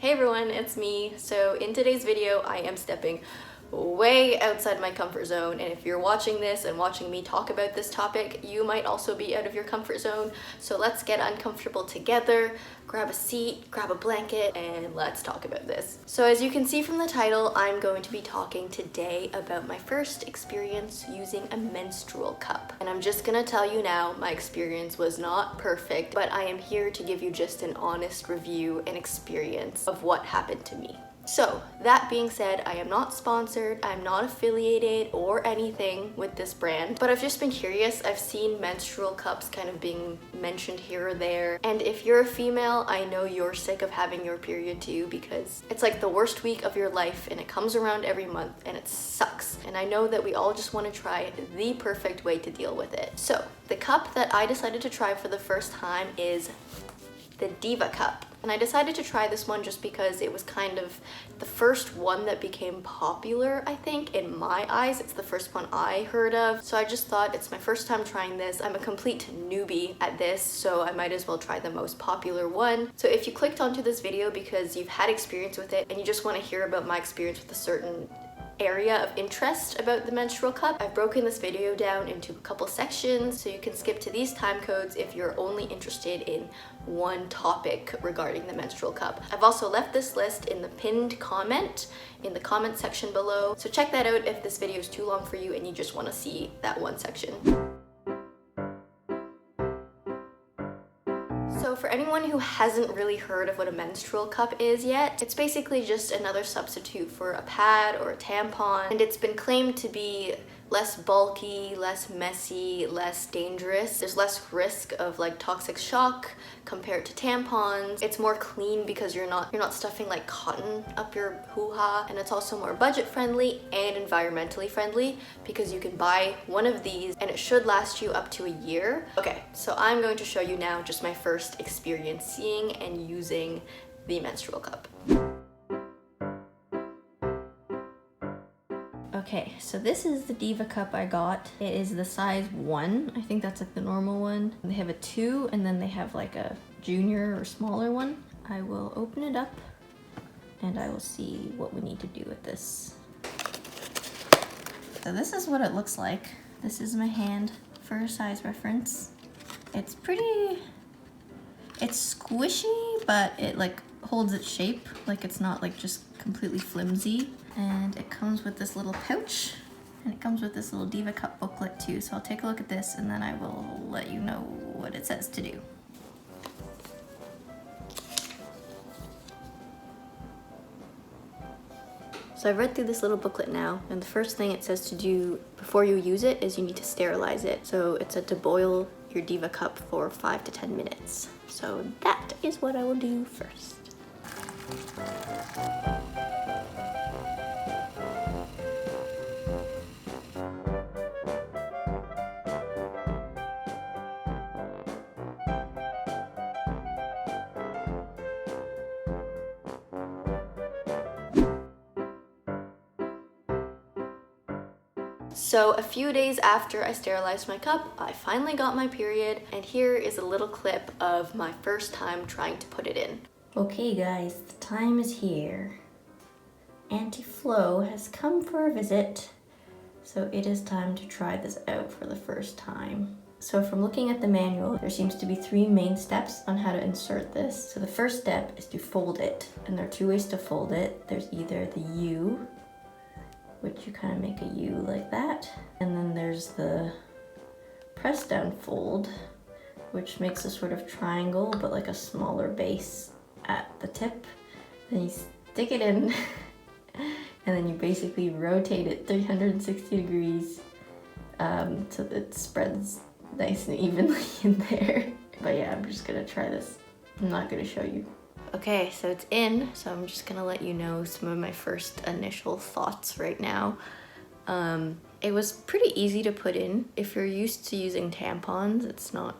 Hey everyone, it's me. So in today's video, I am stepping way outside my comfort zone, and if you're watching this and watching me talk about this topic, you might also be out of your comfort zone. So let's get uncomfortable together, grab a seat, grab a blanket, and let's talk about this. So as you can see from the title, I'm going to be talking today about my first experience using a menstrual cup. And I'm just gonna tell you now, my experience was not perfect, but I am here to give you just an honest review and experience of what happened to me. So that being said, I am not sponsored, I'm not affiliated or anything with this brand, but I've just been curious. I've seen menstrual cups kind of being mentioned here or there, and if you're a female, I know you're sick of having your period too, because it's like the worst week of your life and it comes around every month and it sucks. And I know that we all just want to try the perfect way to deal with it. So the cup that I decided to try for the first time is the Diva Cup. And I decided to try this one just because it was kind of the first one that became popular, I think, in my eyes. It's the first one I heard of. So I just thought, it's my first time trying this. I'm a complete newbie at this, so I might as well try the most popular one. So if you clicked onto this video because you've had experience with it and you just want to hear about my experience with a certain area of interest about the menstrual cup, I've broken this video down into a couple sections so you can skip to these time codes if you're only interested in one topic regarding the menstrual cup. I've also left this list in the pinned comment in the comment section below, so check that out if this video is too long for you and you just want to see that one section. So for anyone who hasn't really heard of what a menstrual cup is yet, it's basically just another substitute for a pad or a tampon, and it's been claimed to be less bulky, less messy, less dangerous. There's less risk of like toxic shock compared to tampons. It's more clean because you're not stuffing like cotton up your hoo-ha, and it's also more budget friendly and environmentally friendly because you can buy one of these and it should last you up to a year. Okay, so I'm going to show you now just my first experience seeing and using the menstrual cup. Okay, so this is the Diva Cup I got. It is the size 1. I think that's like the normal one. They have a 2 and then they have like a junior or smaller one. I will open it up and I will see what we need to do with this. So this is what it looks like. This is my hand for a size reference. It's squishy, but it like holds its shape. Like it's not like just completely flimsy. And it comes with this little pouch, and it comes with this little Diva Cup booklet too. So I'll take a look at this and then I will let you know what it says to do. So I've read through this little booklet now, and the first thing it says to do before you use it is you need to sterilize it. So it said to boil your Diva Cup for 5 to 10 minutes. So that is what I will do first. So a few days after I sterilized my cup, I finally got my period, and here is a little clip of my first time trying to put it in. Okay guys, the time is here. Auntie Flo has come for a visit, so it is time to try this out for the first time. So from looking at the manual, there seems to be 3 main steps on how to insert this. So the first step is to fold it, and there are 2 ways to fold it. There's either the U, which you kind of make a U like that, and then there's the press down fold, which makes a sort of triangle but like a smaller base at the tip. Then you stick it in and then you basically rotate it 360 degrees so that it spreads nice and evenly in there. But yeah, I'm just gonna try this. I'm not gonna show you. Okay, so it's in, so I'm just gonna let you know some of my first initial thoughts right now. It was pretty easy to put in. If you're used to using tampons, it's not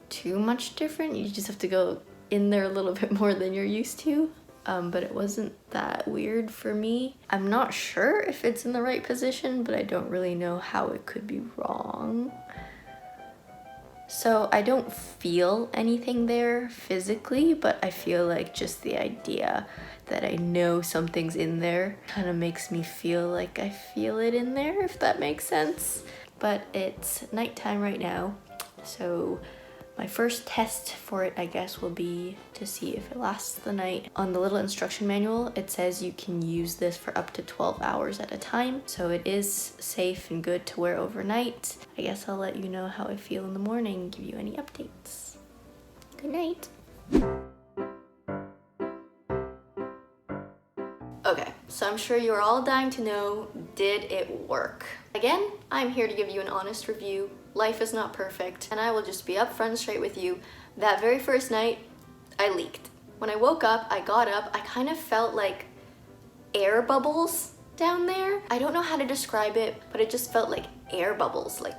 too much different. You just have to go in there a little bit more than you're used to. But it wasn't that weird for me. I'm not sure if it's in the right position, but I don't really know how it could be wrong. So I don't feel anything there physically, but I feel like just the idea that I know something's in there kind of makes me feel like I feel it in there, if that makes sense. But it's nighttime right now, so my first test for it, I guess, will be to see if it lasts the night. On the little instruction manual, it says you can use this for up to 12 hours at a time. So it is safe and good to wear overnight. I guess I'll let you know how I feel in the morning and give you any updates. Good night. Okay, so I'm sure you're all dying to know, did it work? Again, I'm here to give you an honest review. Life is not perfect, and I will just be upfront and straight with you. That very first night, I leaked. When I woke up, I got up, I kind of felt like air bubbles down there. I don't know how to describe it, but it just felt like air bubbles, like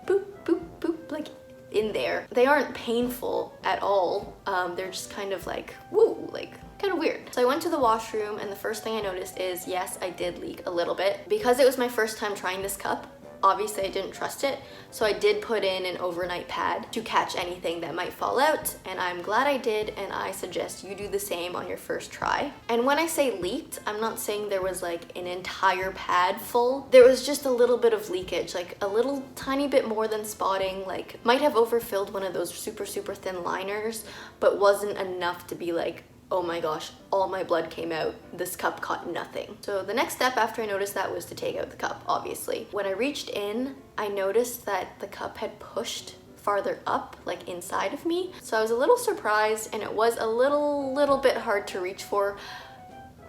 boop, boop, boop, like in there. They aren't painful at all. They're just kind of like, woo, like kind of weird. So I went to the washroom, and the first thing I noticed is, yes, I did leak a little bit. Because it was my first time trying this cup, obviously I didn't trust it, so I did put in an overnight pad to catch anything that might fall out, and I'm glad I did, and I suggest you do the same on your first try. And when I say leaked, I'm not saying there was like an entire pad full. There was just a little bit of leakage, like a little tiny bit more than spotting, like might have overfilled one of those super thin liners, but wasn't enough to be like, oh my gosh, all my blood came out. This cup caught nothing. So the next step after I noticed that was to take out the cup, obviously. When I reached in, I noticed that the cup had pushed farther up, like inside of me. So I was a little surprised, and it was a little bit hard to reach for,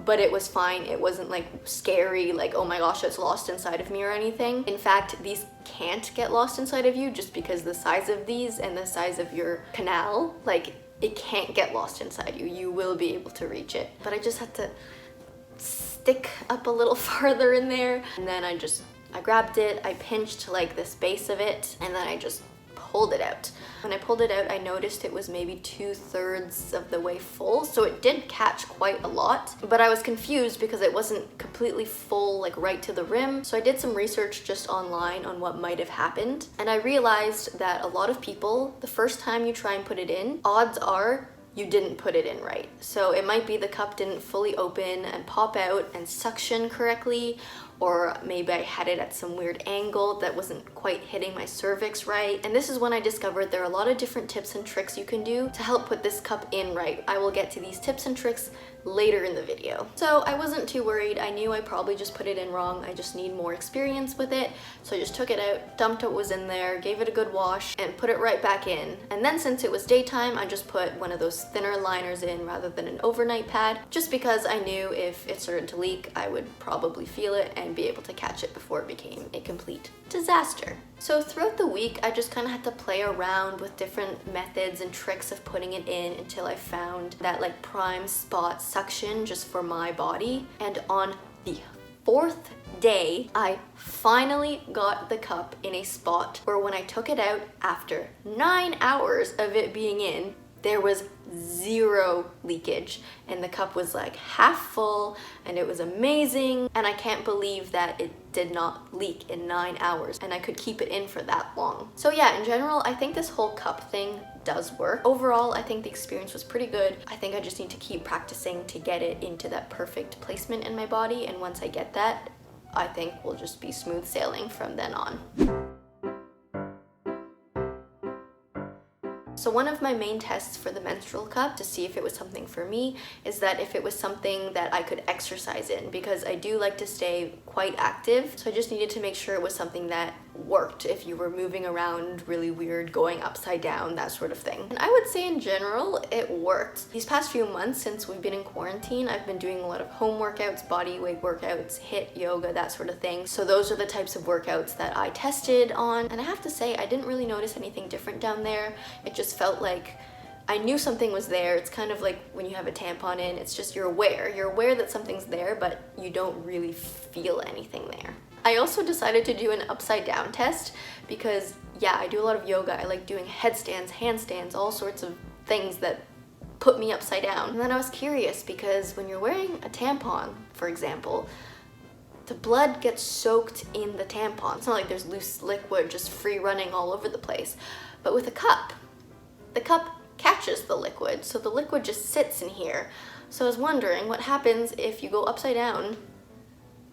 but it was fine. It wasn't like scary, like, oh my gosh, it's lost inside of me or anything. In fact, these can't get lost inside of you just because the size of these and the size of your canal, like, it can't get lost inside you. You will be able to reach it. But I just had to stick up a little farther in there. And then I grabbed it, I pinched like this base of it, and then I just pulled it out. When I pulled it out, I noticed it was maybe 2/3 of the way full, so it did catch quite a lot, but I was confused because it wasn't completely full, like right to the rim. So I did some research just online on what might have happened, and I realized that a lot of people, the first time you try and put it in, odds are you didn't put it in right. So it might be the cup didn't fully open and pop out and suction correctly, or maybe I had it at some weird angle that wasn't quite hitting my cervix right. And this is when I discovered there are a lot of different tips and tricks you can do to help put this cup in right. I will get to these tips and tricks later in the video. So I wasn't too worried. I knew I probably just put it in wrong. I just need more experience with it. So I just took it out, dumped what was in there, gave it a good wash, and put it right back in. And then since it was daytime, I just put one of those thinner liners in rather than an overnight pad, just because I knew if it started to leak, I would probably feel it and be able to catch it before it became a complete disaster. So throughout the week, I just kind of had to play around with different methods and tricks of putting it in until I found that like prime spot suction just for my body. And on the 4th day, I finally got the cup in a spot where when I took it out after 9 hours of it being in, there was 0 leakage, and the cup was like half full, and it was amazing. And I can't believe that it did not leak in 9 hours and I could keep it in for that long. So yeah, in general, I think this whole cup thing does work. Overall, I think the experience was pretty good. I think I just need to keep practicing to get it into that perfect placement in my body, and once I get that, I think we'll just be smooth sailing from then on. So one of my main tests for the menstrual cup to see if it was something for me is that if it was something that I could exercise in, because I do like to stay quite active. So I just needed to make sure it was something that worked if you were moving around really weird, going upside down, that sort of thing. And I would say in general, it worked. These past few months since we've been in quarantine, I've been doing a lot of home workouts, body weight workouts, HIIT, yoga, that sort of thing. So those are the types of workouts that I tested on. And I have to say, I didn't really notice anything different down there. It just felt like I knew something was there. It's kind of like when you have a tampon in, it's just you're aware that something's there, but you don't really feel anything there. I also decided to do an upside down test because yeah, I do a lot of yoga. I like doing headstands, handstands, all sorts of things that put me upside down. And then I was curious because when you're wearing a tampon, for example, the blood gets soaked in the tampon. It's not like there's loose liquid just free running all over the place. But with a cup, the cup catches the liquid, so the liquid just sits in here. So I was wondering what happens if you go upside down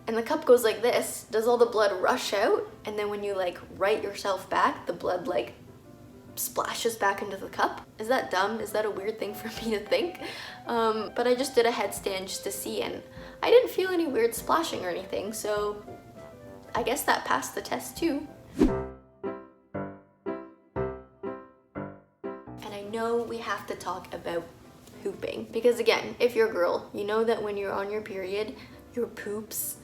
and the cup goes like this. Does all the blood rush out? And then when you like right yourself back, the blood like splashes back into the cup? Is that dumb? Is that a weird thing for me to think? But I just did a headstand just to see, and I didn't feel any weird splashing or anything, so I guess that passed the test too. And I know we have to talk about pooping, because again, if you're a girl, you know that when you're on your period, your poops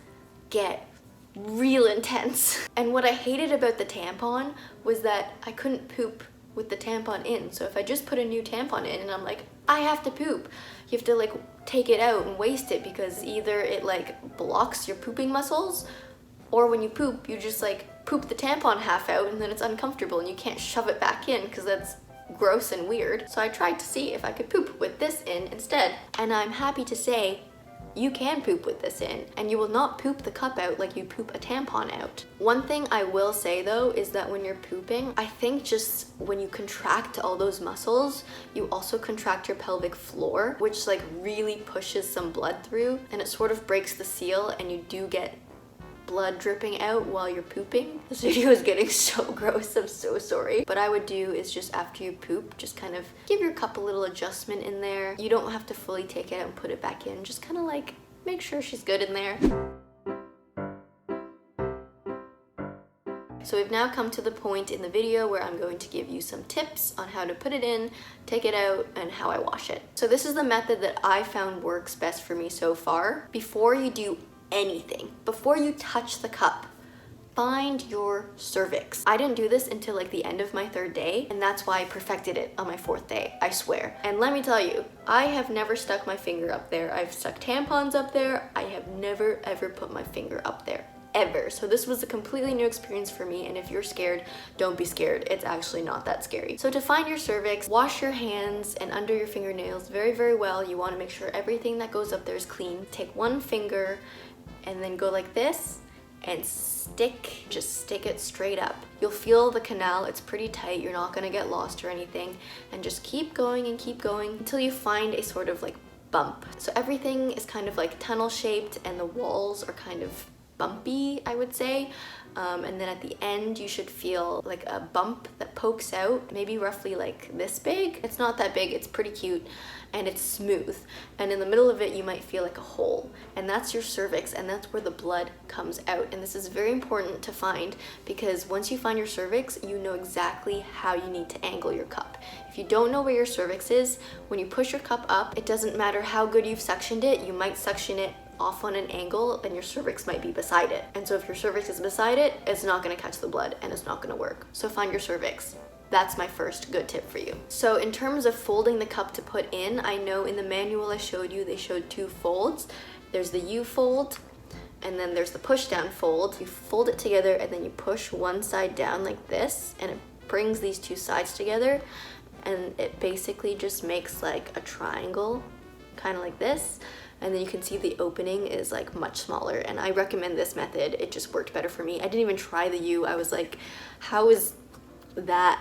get real intense. And what I hated about the tampon was that I couldn't poop with the tampon in. So if I just put a new tampon in and I'm like, I have to poop, you have to like take it out and waste it, because either it like blocks your pooping muscles, or when you poop, you just like poop the tampon half out and then it's uncomfortable and you can't shove it back in because that's gross and weird. So I tried to see if I could poop with this in instead, and I'm happy to say you can poop with this in, and you will not poop the cup out like you poop a tampon out. One thing I will say though is that when you're pooping, I think just when you contract all those muscles, you also contract your pelvic floor, which like really pushes some blood through, and it sort of breaks the seal, and you do get blood dripping out while you're pooping. This video is getting so gross, I'm so sorry. What I would do is just after you poop, just kind of give your cup a little adjustment in there. You don't have to fully take it out and put it back in, just kind of like make sure she's good in there. So we've now come to the point in the video where I'm going to give you some tips on how to put it in, take it out, and how I wash it. So this is the method that I found works best for me so far. Before you do anything, before you touch the cup, find your cervix. I didn't do this until like the end of my 3rd day, and that's why I perfected it on my 4th day, I swear. And let me tell you, I have never stuck my finger up there. I've stuck tampons up there. I have never ever put my finger up there, ever. So this was a completely new experience for me, and if you're scared, don't be scared. It's actually not that scary. So to find your cervix, wash your hands and under your fingernails very, very well. You want to make sure everything that goes up there is clean. Take one finger and then go like this and just stick it straight up. You'll feel the canal, it's pretty tight, you're not gonna get lost or anything, and just keep going and keep going until you find a sort of like bump. So everything is kind of like tunnel shaped and the walls are kind of bumpy, I would say. And then at the end, you should feel like a bump that pokes out, maybe roughly like this big. It's not that big, it's pretty cute, and it's smooth. And in the middle of it, you might feel like a hole, and that's your cervix, and that's where the blood comes out. And this is very important to find, because once you find your cervix, you know exactly how you need to angle your cup. If you don't know where your cervix is, when you push your cup up, it doesn't matter how good you've suctioned it, you might suction it off on an angle and your cervix might be beside it. And so if your cervix is beside it, it's not gonna catch the blood and it's not gonna work. So find your cervix. That's my first good tip for you. So in terms of folding the cup to put in, I know in the manual I showed you, they showed 2 folds. There's the U fold, and then there's the push down fold. You fold it together and then you push one side down like this, and it brings these 2 sides together, and it basically just makes like a triangle, kind of like this. And then you can see the opening is like much smaller, and I recommend this method. It just worked better for me. I didn't even try the U. I was like, how is that,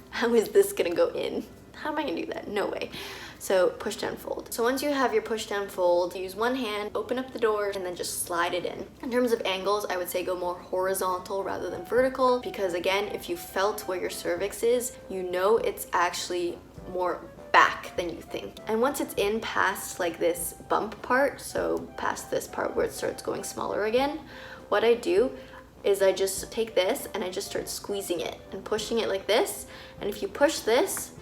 how is this gonna go in? How am I gonna do that? No way. So push down fold. So once you have your push down fold, use one hand, open up the doors, and then just slide it in. In terms of angles, I would say go more horizontal rather than vertical, because again, if you felt where your cervix is, you know it's actually more back than you think. And once it's in past like this bump part, so past this part where it starts going smaller again, what I do is I just take this and I just start squeezing it and pushing it like this. And if you push this,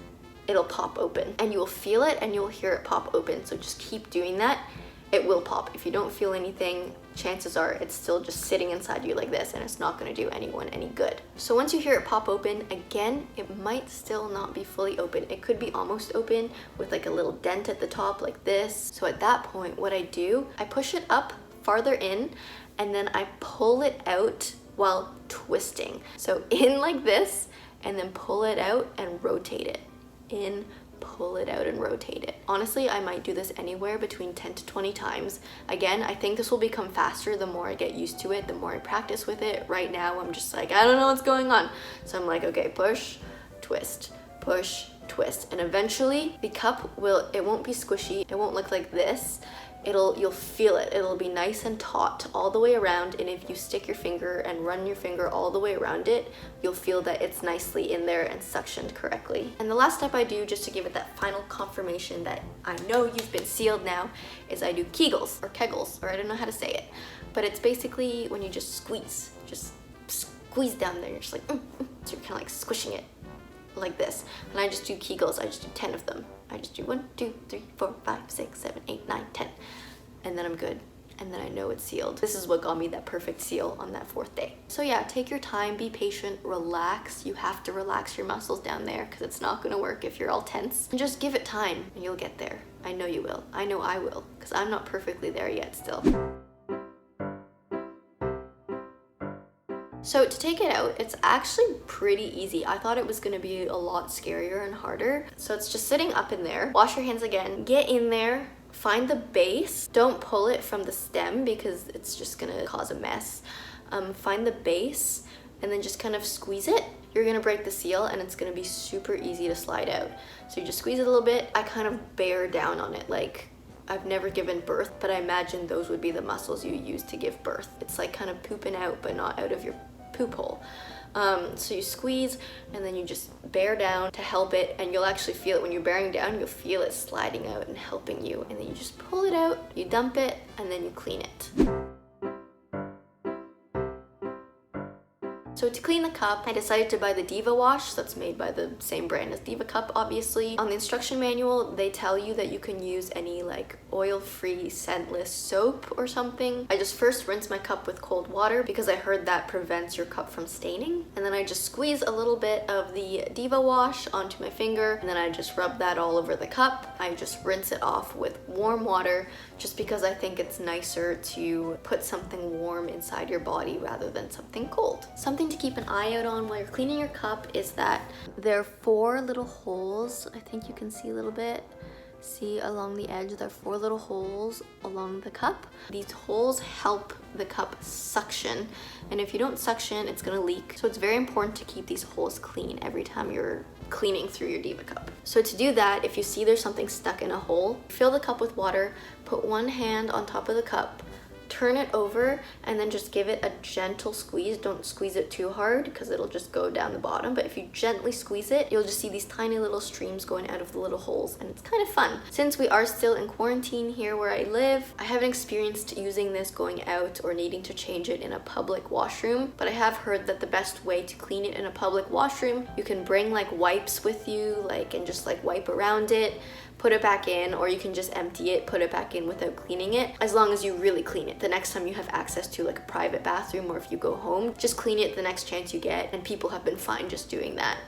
it'll pop open, and you will feel it and you'll hear it pop open. So just keep doing that. It will pop. If you don't feel anything, chances are it's still just sitting inside you like this, and it's not going to do anyone any good. So once you hear it pop open, again, it might still not be fully open. It could be almost open with like a little dent at the top like this. So at that point, what I do, I push it up farther in, and then I pull it out while twisting. So in like this, and then pull it out and rotate it. In, pull it out and rotate it. Honestly, I might do this anywhere between 10 to 20 times. Again, I think this will become faster the more I get used to it, the more I practice with it. Right now, I'm just like, I don't know what's going on. So I'm like, okay, push, twist, push, twist. And eventually the cup it won't be squishy, it won't look like this. You'll feel it. It'll be nice and taut all the way around, and if you stick your finger and run your finger all the way around it, you'll feel that it's nicely in there and suctioned correctly. And the last step I do, just to give it that final confirmation that I know you've been sealed now, is I do Kegels or Kegels, or I don't know how to say it, but it's basically when you just squeeze down there. You're just like, so you're kind of like squishing it like this. And I just do Kegels. I just do 10 of them. I just do 1, 2, 3, 4, 5, 6, 7, 8, 9, 10. And then I'm good. And then I know it's sealed. This is what got me that perfect seal on that 4th day. So yeah, take your time, be patient, relax. You have to relax your muscles down there because it's not gonna work if you're all tense. And just give it time and you'll get there. I know you will. I know I will, because I'm not perfectly there yet still. So to take it out, it's actually pretty easy. I thought it was gonna be a lot scarier and harder. So it's just sitting up in there. Wash your hands again, get in there, find the base. Don't pull it from the stem because it's just gonna cause a mess. Find the base and then just kind of squeeze it. You're gonna break the seal and it's gonna be super easy to slide out. So you just squeeze it a little bit. I kind of bear down on it, like I've never given birth, but I imagine those would be the muscles you use to give birth. It's like kind of pooping out, but not out of your poop hole. So you squeeze and then you just bear down to help it, and you'll actually feel it when you're bearing down. You'll feel it sliding out and helping you, and then you just pull it out, you dump it, and then you clean it. So to clean the cup, I decided to buy the Diva wash that's made by the same brand as Diva Cup, obviously. On the instruction manual, they tell you that you can use any like oil-free, scentless soap or something. I just first rinse my cup with cold water because I heard that prevents your cup from staining. And then I just squeeze a little bit of the Diva wash onto my finger, and then I just rub that all over the cup. I just rinse it off with warm water just because I think it's nicer to put something warm inside your body rather than something cold. Something to keep an eye out on while you're cleaning your cup is that there are 4 little holes. I think you can see a little bit. See along the edge, there are 4 little holes along the cup. These holes help the cup suction, and if you don't suction, it's gonna leak. So it's very important to keep these holes clean every time you're cleaning through your Diva Cup. So to do that, if you see there's something stuck in a hole, fill the cup with water, put one hand on top of the cup, turn it over, and then just give it a gentle squeeze. Don't squeeze it too hard because it'll just go down the bottom, but if you gently squeeze it, you'll just see these tiny little streams going out of the little holes, and it's kind of fun. Since we are still in quarantine here where I live, I haven't experienced using this going out or needing to change it in a public washroom, but I have heard that the best way to clean it in a public washroom, you can bring like wipes with you, and just like wipe around it, put it back in, or you can just empty it, put it back in without cleaning it, as long as you really clean it. The next time you have access to like a private bathroom, or if you go home, just clean it the next chance you get, and people have been fine just doing that.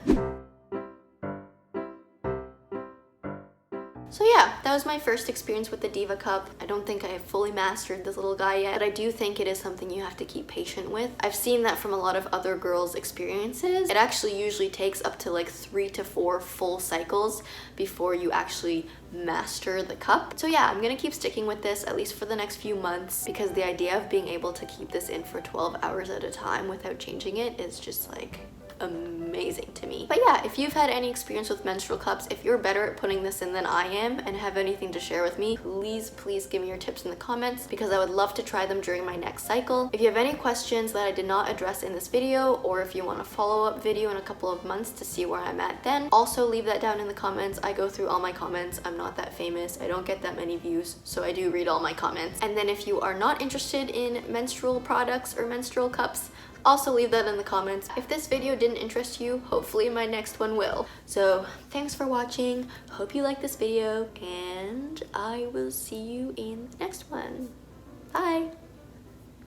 So yeah, that was my first experience with the Diva Cup. I don't think I have fully mastered this little guy yet, but I do think it is something you have to keep patient with. I've seen that from a lot of other girls' experiences. It actually usually takes up to like 3 to 4 full cycles before you actually master the cup. So yeah, I'm gonna keep sticking with this at least for the next few months, because the idea of being able to keep this in for 12 hours at a time without changing it is just like amazing to me. But yeah, if you've had any experience with menstrual cups, if you're better at putting this in than I am and have anything to share with me, please give me your tips in the comments, because I would love to try them during my next cycle. If you have any questions that I did not address in this video, or if you want a follow-up video in a couple of months to see where I'm at then, also leave that down in the comments. I go through all my comments. I'm not that famous. I don't get that many views, so I do read all my comments. And then if you are not interested in menstrual products or menstrual cups, also leave that in the comments. If this video didn't interest you, hopefully my next one will. So thanks for watching. Hope you liked this video, and I will see you in the next one. Bye.